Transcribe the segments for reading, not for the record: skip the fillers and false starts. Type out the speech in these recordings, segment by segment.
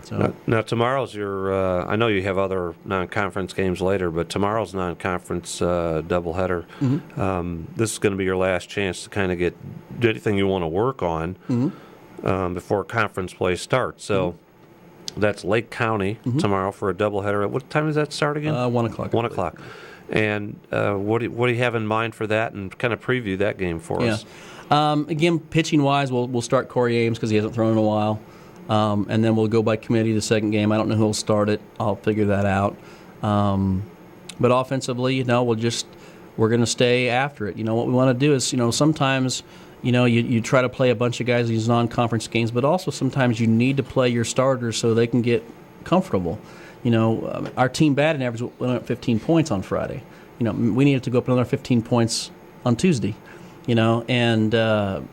So now tomorrow's your. I know you have other non-conference games later, but tomorrow's non-conference doubleheader. This is going to be your last chance to kind of get anything you want to work on before conference play starts. So that's Lake County tomorrow for a doubleheader. At what time does that start again? 1 o'clock. 1 o'clock. And what do you have in mind for that, and kind of preview that game for us? Again, pitching-wise, we'll start Corey Ames because he hasn't thrown in a while. And then we'll go by committee the second game. I don't know who will start it. I'll figure that out. But offensively, we're going to stay after it. What we want to do is, sometimes, you try to play a bunch of guys in these non-conference games, but also sometimes you need to play your starters so they can get comfortable. Our team batting average went up 15 points on Friday. We needed to go up another 15 points on Tuesday. So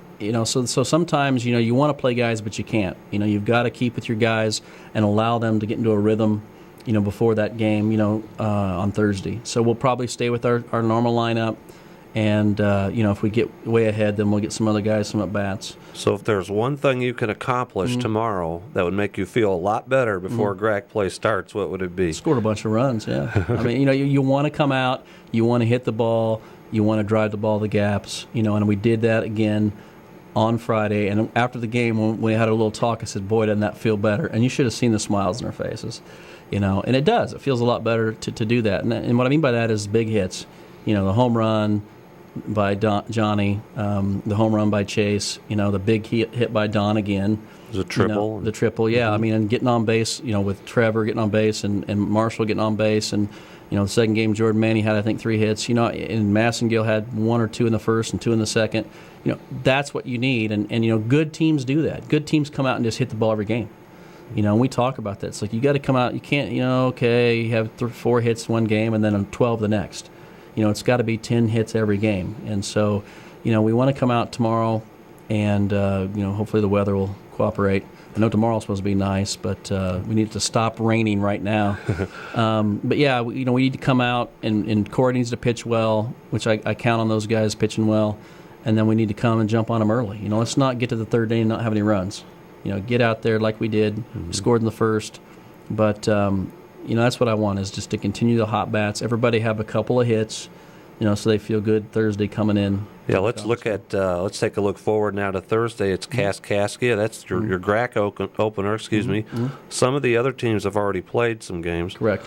sometimes, you want to play guys, but you can't. You've got to keep with your guys and allow them to get into a rhythm, before that game, on Thursday. So we'll probably stay with our normal lineup. And, if we get way ahead, then we'll get some other guys some at-bats. So if there's one thing you can accomplish tomorrow that would make you feel a lot better before GRAC play starts, what would it be? Scored a bunch of runs, yeah. I mean, you want to come out, you want to hit the ball, you want to drive the ball the gaps, and we did that again on Friday. And after the game, when we had a little talk, I said, boy, doesn't that feel better? And you should have seen the smiles on their faces, And it does. It feels a lot better to do that. And what I mean by that is big hits. The home run by Johnny, the home run by Chase, the big hit by Don again. The triple. The triple, yeah. I mean, and getting on base, with Trevor getting on base and Marshall getting on base. And, the second game, Jordan Manny had, I think, 3 hits. And Massengale had 1 or 2 in the first and 2 in the second. That's what you need. And good teams do that. Good teams come out and just hit the ball every game. And we talk about that. It's like you got to come out. You can't, you have 4 hits one game and then 12 the next. It's got to be 10 hits every game. And so, we want to come out tomorrow and, hopefully the weather will cooperate. I know tomorrow's supposed to be nice, but we need it to stop raining right now. But, yeah, we need to come out, and Corey needs to pitch well, which I count on those guys pitching well. And then we need to come and jump on them early. Let's not get to the third inning and not have any runs. Get out there like we did. We scored in the first. But, that's what I want, is just to continue the hot bats. Everybody have a couple of hits, so they feel good Thursday coming in. Yeah, let's take a look forward now to Thursday. It's Kaskaskia. That's your GRAC opener, excuse me. Some of the other teams have already played some games. Correct.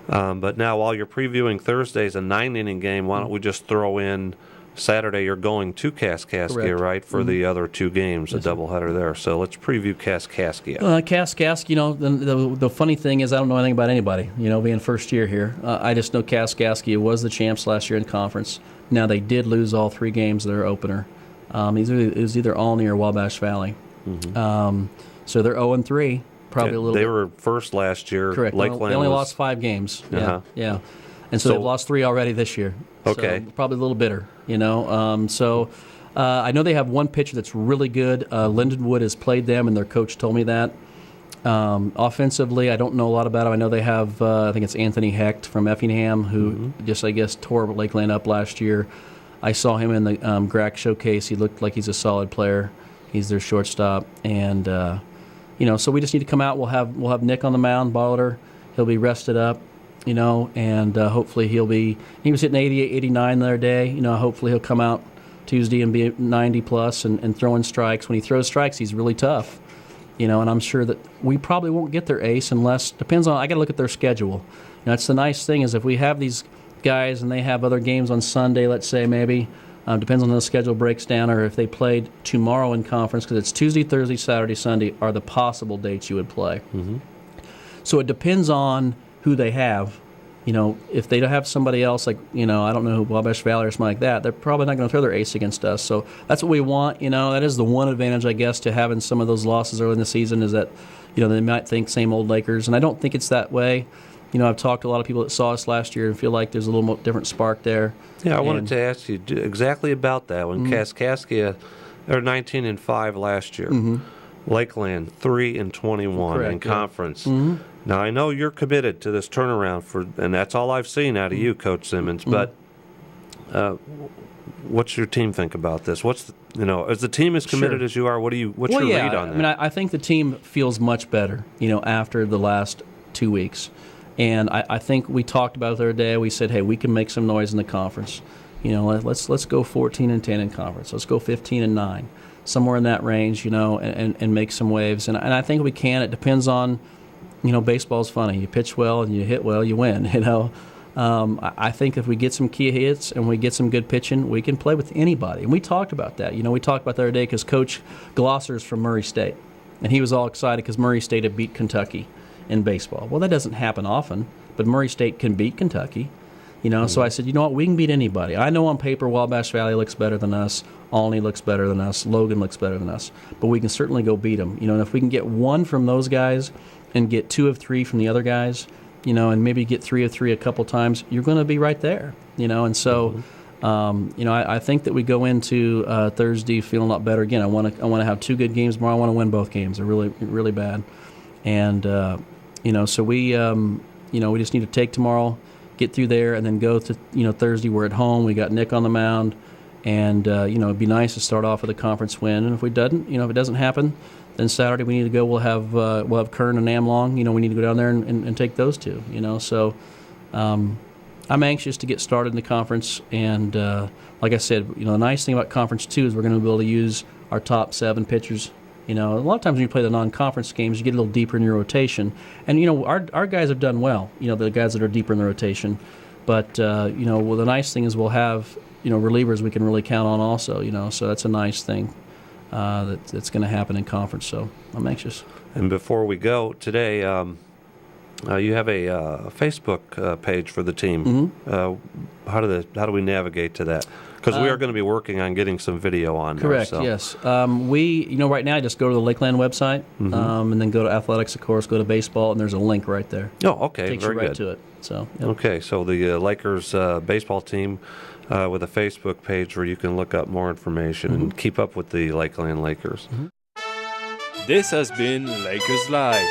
But now while you're previewing Thursday's a 9-inning game, why don't we just throw in Saturday you're going to Kaskaskia, right, for the other 2 games, a doubleheader there. So let's preview Kaskaskia. Kaskaskia, the funny thing is I don't know anything about anybody, being first year here. I just know Kaskaskia was the champs last year in conference. Now, they did lose all 3 games of their opener. It was either Alney or Wabash Valley. So they're 0-3, probably a little bit. They were first last year. Correct. Lakeland they only lost 5 games. Yeah. And so they've lost 3 already this year. Okay. So probably a little bitter, I know they have one pitcher that's really good. Lindenwood has played them, and their coach told me that. Offensively, I don't know a lot about him. I know they have, I think it's Anthony Hecht from Effingham, who I guess, tore Lakeland up last year. I saw him in the GRAC showcase. He looked like he's a solid player. He's their shortstop. And, so we just need to come out. We'll have Nick on the mound, Baller. He'll be rested up. And hopefully he was hitting 88, 89 the other day. Hopefully he'll come out Tuesday and be 90-plus and throwing strikes. When he throws strikes, he's really tough. And I'm sure that we probably won't get their ace unless, depends on, I got to look at their schedule. That's the nice thing is if we have these guys and they have other games on Sunday, let's say maybe, depends on how the schedule breaks down, or if they played tomorrow in conference, because it's Tuesday, Thursday, Saturday, Sunday are the possible dates you would play. So it depends on who they have. If they don't have somebody else like, I don't know, Wabash Valley or something like that, they're probably not going to throw their ace against us. So that's what we want. That is the one advantage, I guess, to having some of those losses early in the season is that, they might think same old Lakers. And I don't think it's that way. I've talked to a lot of people that saw us last year and feel like there's a little more different spark there. Yeah, I wanted to ask you exactly about that. When Kaskaskia, they're 19-5 last year. Lakeland 3-21 in conference. Now I know you're committed to this turnaround and that's all I've seen out of you, Coach Simmons. But what's your team think about this? What's as the team as committed as you are, what's your read on that? I mean, I think the team feels much better, after the last 2 weeks. And I think we talked about it the other day. We said, hey, we can make some noise in the conference. Let's go 14-10 in conference. Let's go 15-9, somewhere in that range, and make some waves. And I think we can. It depends on, baseball's funny. You pitch well and you hit well, you win. I think if we get some key hits and we get some good pitching, we can play with anybody. And we talked about that. We talked about the other day because Coach Glosser's from Murray State, and he was all excited because Murray State had beat Kentucky in baseball. Well, that doesn't happen often, but Murray State can beat Kentucky. So I said, we can beat anybody. I know on paper Wabash Valley looks better than us, Alney looks better than us, Logan looks better than us, but we can certainly go beat them. And if we can get one from those guys and get 2 of 3 from the other guys, and maybe get 3 of 3 a couple times, you're going to be right there, and so, I think that we go into Thursday feeling a lot better. Again, I want to have 2 good games tomorrow. I want to win both games. They're really, really bad, and so we just need to take tomorrow, get through there, and then go to Thursday. We're at home. We got Nick on the mound, and it'd be nice to start off with a conference win. And if it doesn't happen, then Saturday we need to go. We'll have Kern and Amlong. We need to go down there and take those 2. So I'm anxious to get started in the conference. And like I said, the nice thing about Conference 2 is we're going to be able to use our top 7 pitchers. A lot of times when you play the non-conference games, you get a little deeper in your rotation. And, our guys have done well, the guys that are deeper in the rotation. But, the nice thing is we'll have, relievers we can really count on also, so that's a nice thing that's going to happen in conference. So I'm anxious. And before we go today, you have a Facebook page for the team. Mm-hmm. How do we navigate to that? Because we are going to be working on getting some video on correct, there. Yes. We, right now, just go to the Lakeland website, and then go to athletics, of course, go to baseball, and there's a link right there. Oh, okay. Takes very you right good. to it. So. Yep. Okay, so the Lakers baseball team with a Facebook page where you can look up more information and keep up with the Lakeland Lakers. This has been Lakers Live.